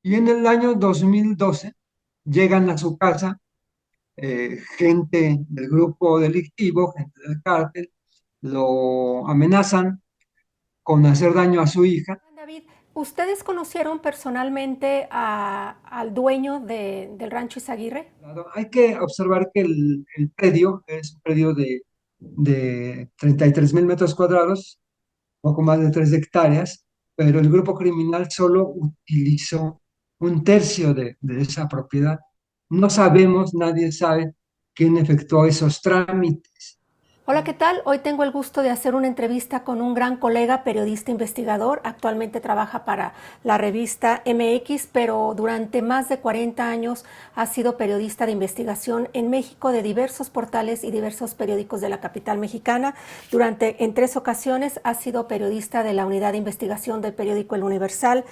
Y en el año 2012 llegan a su casa gente del grupo delictivo, gente del cártel, lo amenazan con hacer daño a su hija. David, ¿ustedes conocieron personalmente al dueño del rancho Izaguirre? Claro, hay que observar que el predio es un predio de 33,000 metros cuadrados, poco más de 3 hectáreas, pero el grupo criminal solo utilizó un tercio de esa propiedad. No sabemos, nadie sabe quién efectuó esos trámites. Hola, ¿qué tal? Hoy tengo el gusto de hacer una entrevista con un gran colega, periodista investigador. Actualmente trabaja para la revista MX, pero durante más de 40 años ha sido periodista de investigación en México de diversos portales y diversos periódicos de la capital mexicana. En 3 ocasiones ha sido periodista de la unidad de investigación del periódico El Universal,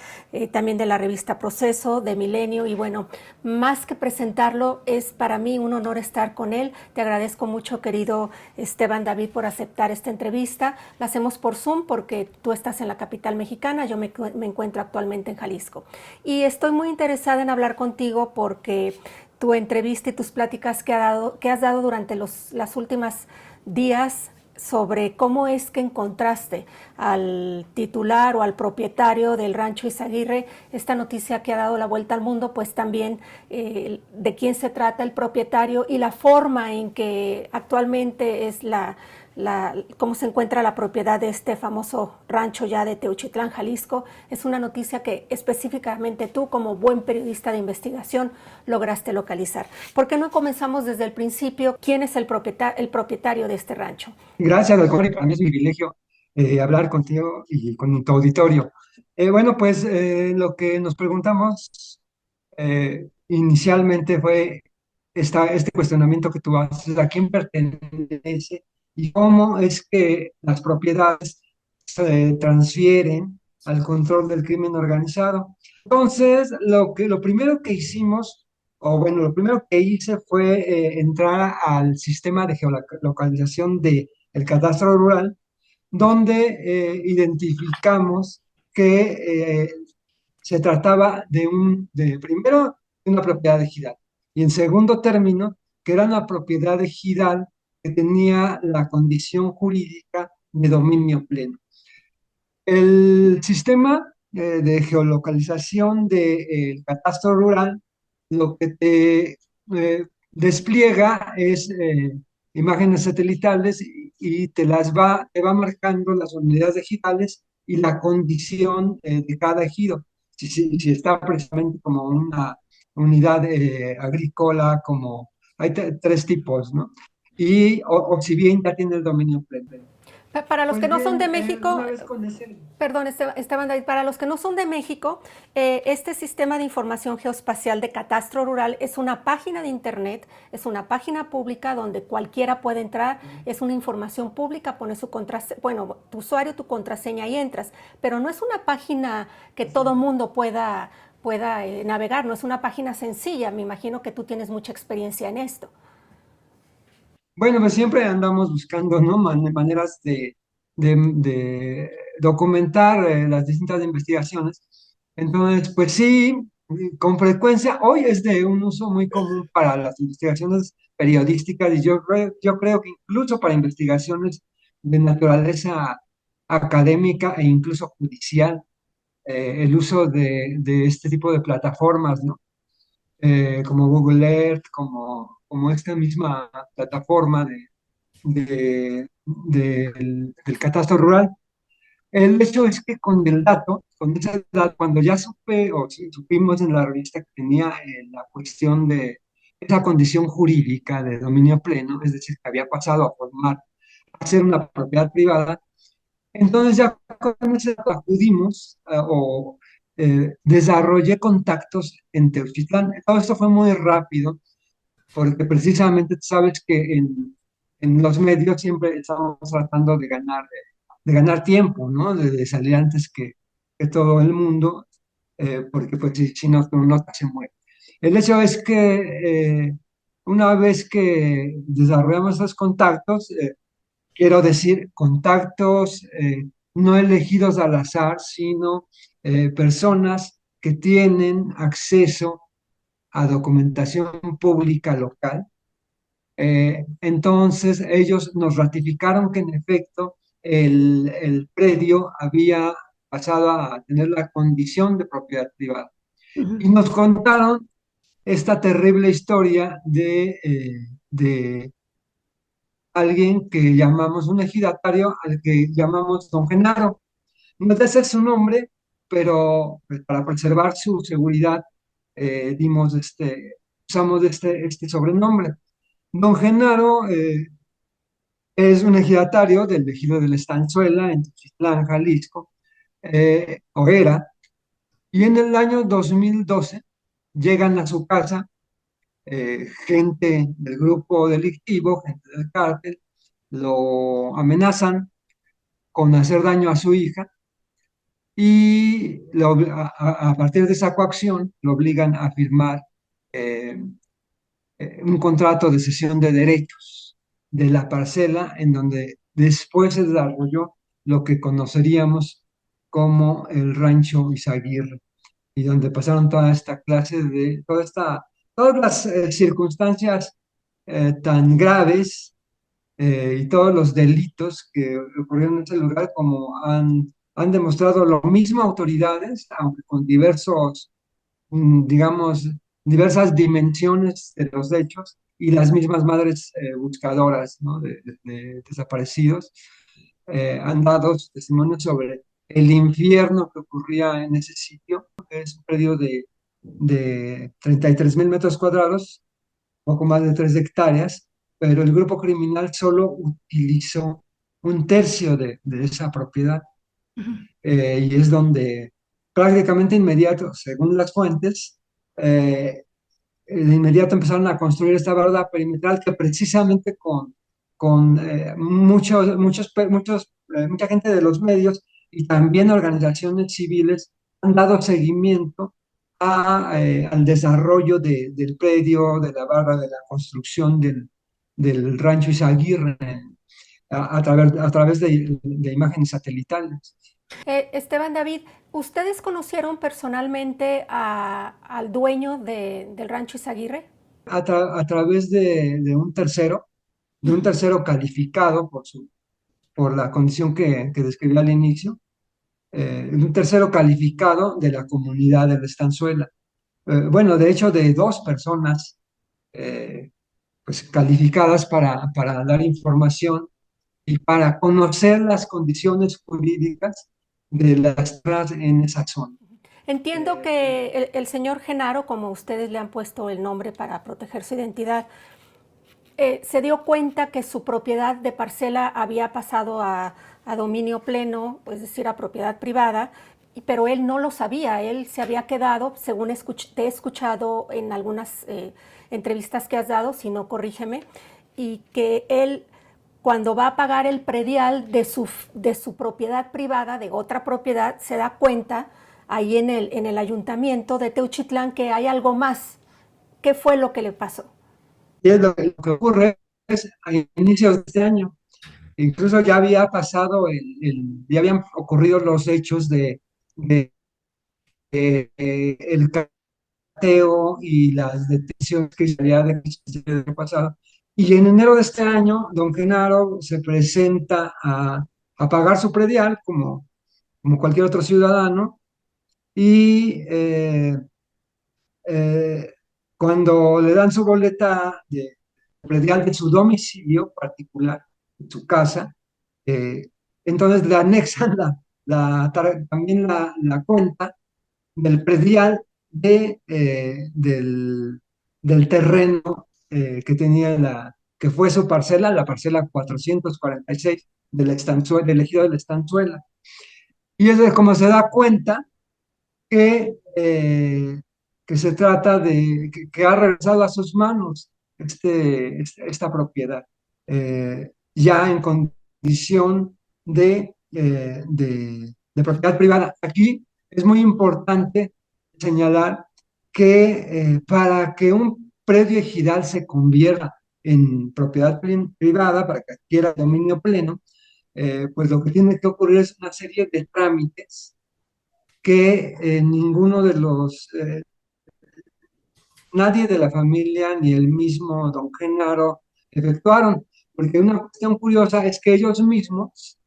también de la revista Proceso, de Milenio, y bueno, más que presentarlo, es para mí un honor estar con él. Te agradezco mucho, querido Esteban David, por aceptar esta entrevista. La hacemos por Zoom porque tú estás en la capital mexicana, yo me encuentro actualmente en Jalisco. Y estoy muy interesada en hablar contigo porque tu entrevista y tus pláticas que has dado durante las últimas días sobre cómo es que encontraste al titular o al propietario del rancho Izaguirre, esta noticia que ha dado la vuelta al mundo, pues también de quién se trata el propietario y la forma en que actualmente es cómo se encuentra la propiedad de este famoso rancho ya de Teuchitlán, Jalisco, es una noticia que específicamente tú, como buen periodista de investigación, lograste localizar. ¿Por qué no comenzamos desde el principio? ¿Quién es el propietario de este rancho? Gracias, doctor, y para mí es un privilegio hablar contigo y con tu auditorio. Bueno, pues lo que nos preguntamos inicialmente fue este cuestionamiento que tú haces: ¿a quién pertenece y cómo es que las propiedades se transfieren al control del crimen organizado? Entonces, lo primero que hicimos, o bueno, lo primero que hice fue entrar al sistema de geolocalización del cadastro rural, donde identificamos que se trataba primero, de una propiedad ejidal, y en segundo término, que era una propiedad ejidal que tenía la condición jurídica de dominio pleno. El sistema de geolocalización del catastro rural lo que te despliega es imágenes satelitales y te va marcando las unidades digitales y la condición de cada ejido. Si está precisamente como una unidad agrícola, como hay tres tipos, ¿no? O si bien ya tiene el dominio pleno. Para los que Pues no son de bien, México, una vez con ese. perdón, Esteban David, para los que no son de México, este sistema de información geoespacial de catastro rural es una página de internet, es una página pública donde cualquiera puede entrar, es una información pública, pones bueno, tu usuario, tu contraseña y entras, pero no es una página que todo mundo pueda navegar, no es una página sencilla, me imagino que tú tienes mucha experiencia en esto. Bueno, pues siempre andamos buscando, ¿no? Maneras de documentar las distintas investigaciones. Entonces, pues sí, con frecuencia, hoy es de un uso muy común para las investigaciones periodísticas, y yo creo que incluso para investigaciones de naturaleza académica e incluso judicial, el uso de este tipo de plataformas, ¿no? Como Google Earth, como esta misma plataforma del catastro rural. El hecho es que con ese dato, cuando ya supimos en la revista que tenía la cuestión de esa condición jurídica de dominio pleno, es decir, que había pasado a ser una propiedad privada, entonces ya con ese dato acudimos o desarrollé contactos en Teuchitlán. Todo esto fue muy rápido porque precisamente tú sabes que en los medios siempre estamos tratando de ganar tiempo, ¿no? De salir antes que todo el mundo, porque pues si no, tu nota se muere. El hecho es que una vez que desarrollamos esos contactos, quiero decir, contactos no elegidos al azar, sino personas que tienen acceso a documentación pública local. Entonces ellos nos ratificaron que en efecto el predio había pasado a tener la condición de propiedad privada. Ujú, Y nos contaron esta terrible historia de alguien que llamamos un ejidatario, al que llamamos Don Genaro. No es ese es su nombre, pero pues, para preservar su seguridad dimos usamos este sobrenombre. Don Genaro es un ejidatario del ejido de la Estanzuela, en Tuxtlan, Jalisco, o era, y en el año 2012 llegan a su casa gente del grupo delictivo, gente del cártel, lo amenazan con hacer daño a su hija y a partir de esa coacción lo obligan a firmar eh, un contrato de cesión de derechos de la parcela en donde después se desarrolló lo que conoceríamos como el Rancho Izaguirre y donde pasaron toda esta clase de, todas las circunstancias tan graves y todos los delitos que ocurrieron en ese lugar, como han demostrado lo mismo autoridades, aunque con diversos, digamos, diversas dimensiones de los hechos, y las mismas madres buscadoras, ¿no? de desaparecidos, han dado su testimonio sobre el infierno que ocurría en ese sitio. Es un predio de 33,000 metros cuadrados, poco más de 3 hectáreas, pero el grupo criminal solo utilizó un tercio de esa propiedad ujú. y es donde prácticamente inmediato, según las fuentes, de inmediato empezaron a construir esta barda perimetral que precisamente con mucha gente de los medios y también organizaciones civiles han dado seguimiento al desarrollo del predio, de la barra, de la construcción del rancho Izaguirre a través de imágenes satelitales. Esteban David, ¿ustedes conocieron personalmente al dueño del rancho Izaguirre? A través de un tercero calificado por la condición que describí al inicio, un tercero calificado de la comunidad de la Estanzuela. Bueno, de hecho, de dos personas eh, pues, calificadas para dar información y para conocer las condiciones jurídicas de las tierras en esa zona. Entiendo Eh, que el señor Genaro, como ustedes le han puesto el nombre para proteger su identidad, se dio cuenta que su propiedad de parcela había pasado a dominio pleno, es decir, a propiedad privada, pero él no lo sabía, él se había quedado, según te he escuchado en algunas entrevistas que has dado, si no corrígeme, y que él cuando va a pagar el predial de su propiedad privada, de otra propiedad, se da cuenta ahí en el ayuntamiento de Teuchitlán que hay algo más. ¿Qué fue lo que le pasó? y es lo que ocurre es a inicios de este año. Incluso ya había pasado, ya habían ocurrido los hechos de el cateo y las detenciones que se había de el año pasado. Y en enero de este año, don Genaro se presenta a pagar su predial como cualquier otro ciudadano y eh, cuando le dan su boleta de predial de su domicilio particular, de su casa, eh, entonces le anexan también la cuenta del predial del terreno que tenía que fue su parcela, la parcela 446 del ejido de la Estanzuela. Y es de cómo se da cuenta que se trata que ha regresado a sus manos esta propiedad, ya en condición de propiedad privada. Aquí es muy importante señalar que para que un predio ejidal se convierta en propiedad privada, para que adquiera dominio pleno, pues lo que tiene que ocurrir es una serie de trámites que ninguno de nadie de la familia ni el mismo don Genaro efectuaron, porque una cuestión curiosa es que ellos mismos,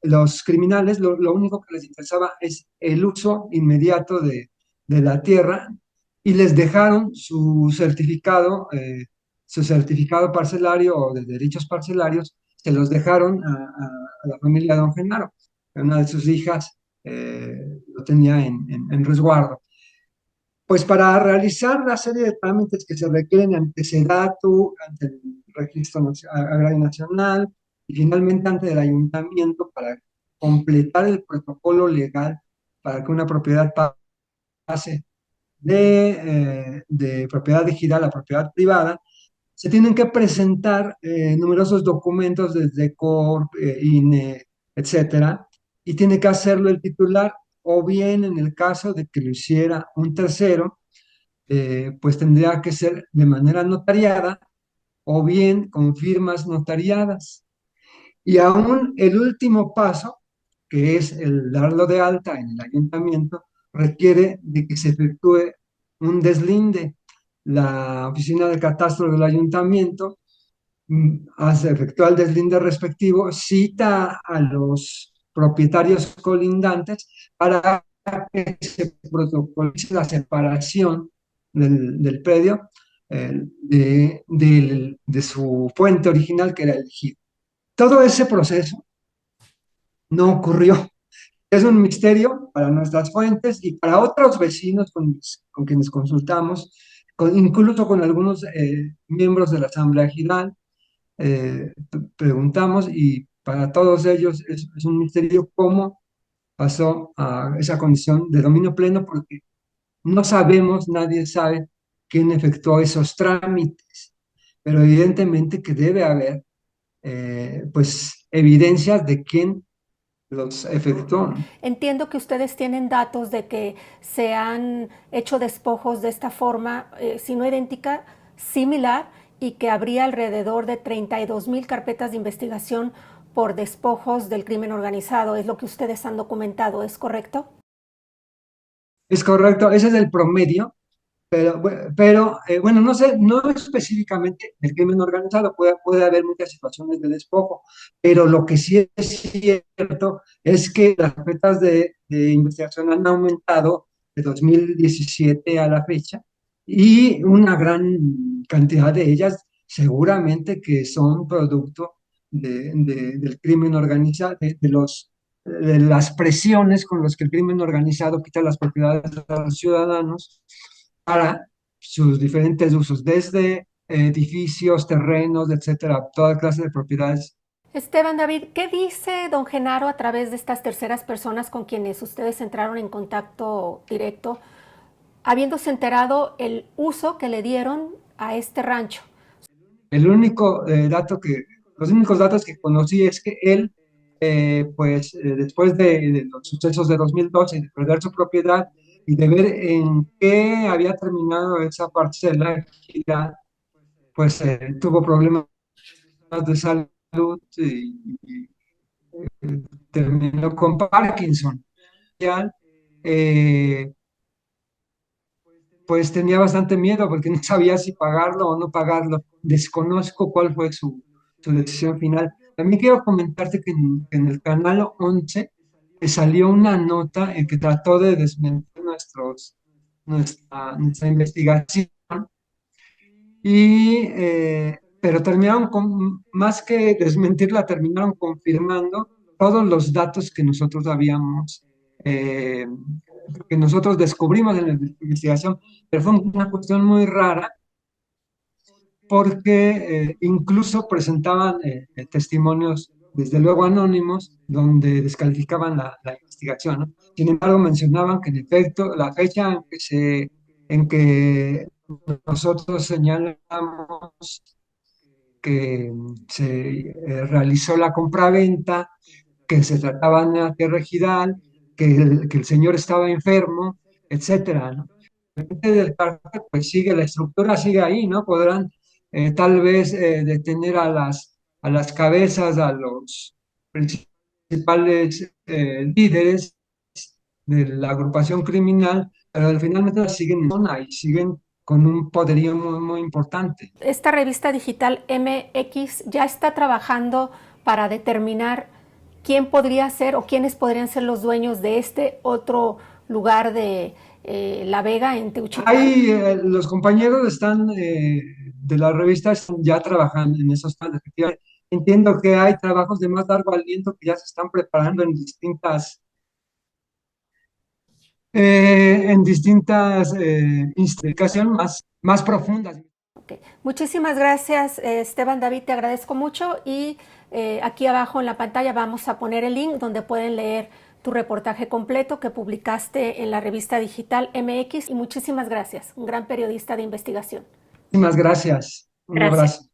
los criminales, lo único que les interesaba es el uso inmediato de la tierra y les dejaron su certificado parcelario o de derechos parcelarios, se los dejaron a la familia de don Genaro. Una de sus hijas lo tenía en resguardo. Pues para realizar la serie de trámites que se requieren ante SEDATU, ante el Agrario Nacional y finalmente ante el ayuntamiento para completar el protocolo legal para que una propiedad pase de propiedad digital a propiedad privada, se tienen que presentar numerosos documentos desde CORP, INE, etcétera, y tiene que hacerlo el titular, o bien en el caso de que lo hiciera un tercero, pues tendría que ser de manera notariada o bien con firmas notariadas. Y aún el último paso, que es el darlo de alta en el ayuntamiento, requiere de que se efectúe un deslinde. La oficina de catastro del ayuntamiento efectúa el deslinde respectivo, cita a los propietarios colindantes para que se protocolice la separación del predio de su fuente original, que era el ejido. Todo ese proceso no ocurrió. Es un misterio para nuestras fuentes y para otros vecinos con quienes consultamos, incluso con algunos miembros de la Asamblea General. Preguntamos y para todos ellos es un misterio cómo pasó a esa condición de dominio pleno, porque no sabemos, nadie sabe quién efectuó esos trámites, pero evidentemente que debe haber pues evidencias de quién los efectuó, ¿no? Entiendo que ustedes tienen datos de que se han hecho despojos de esta forma, si no idéntica, similar, y que habría alrededor de 32,000 carpetas de investigación por despojos del crimen organizado. Es lo que ustedes han documentado, ¿es correcto? Es correcto, ese es el promedio. Pero bueno, no sé, no específicamente del crimen organizado, puede haber muchas situaciones de despojo, pero lo que sí es cierto es que las carpetas de investigación han aumentado de 2017 a la fecha y una gran cantidad de ellas seguramente que son producto del crimen organizado, de las presiones con las que el crimen organizado quita las propiedades a los ciudadanos para sus diferentes usos, desde edificios, terrenos, etcétera, toda clase de propiedades. Esteban David, ¿qué dice don Genaro a través de estas terceras personas con quienes ustedes entraron en contacto directo, habiéndose enterado el uso que le dieron a este rancho? El único los únicos datos que conocí es que él, pues después de los sucesos de 2012, de perder su propiedad y de ver en qué había terminado esa parcela, pues tuvo problemas de salud y terminó con Parkinson. Ya, eh, pues tenía bastante miedo porque no sabía si pagarlo o no pagarlo. Desconozco cuál fue su decisión final. También quiero comentarte que en el canal 11 salió una nota en que trató de desmentir nuestra investigación pero terminaron más que desmentirla, terminaron confirmando todos los datos eh, que nosotros descubrimos en la investigación, pero fue una cuestión muy rara porque incluso presentaban testimonios, desde luego anónimos, donde descalificaban la investigación, ¿no? Sin embargo, mencionaban que en efecto la fecha en que nosotros señalamos que se realizó la compraventa, que se trataba de una tierra ejidal, que el señor estaba enfermo, etcétera, ¿no? Del cártel, pues sigue, la estructura sigue ahí, ¿no? Podrán tal vez detener a las cabezas, a los principales líderes, de la agrupación criminal, pero finalmente siguen en zona y siguen con un poderío muy, muy importante. Esta revista digital MX ya está trabajando para determinar quién podría ser o quiénes podrían ser los dueños de este otro lugar de La Vega en Teuchitlán. Ahí los compañeros están de la revista están ya trabajando en esos planes. Efectivamente. Entiendo que hay trabajos de más largo aliento que ya se están preparando en distintas investigaciones más profundas. Okay. Muchísimas gracias, Esteban David, te agradezco mucho y aquí abajo en la pantalla vamos a poner el link donde pueden leer tu reportaje completo que publicaste en la revista digital MX y muchísimas gracias, un gran periodista de investigación. Muchísimas gracias. Un Gracias. abrazo.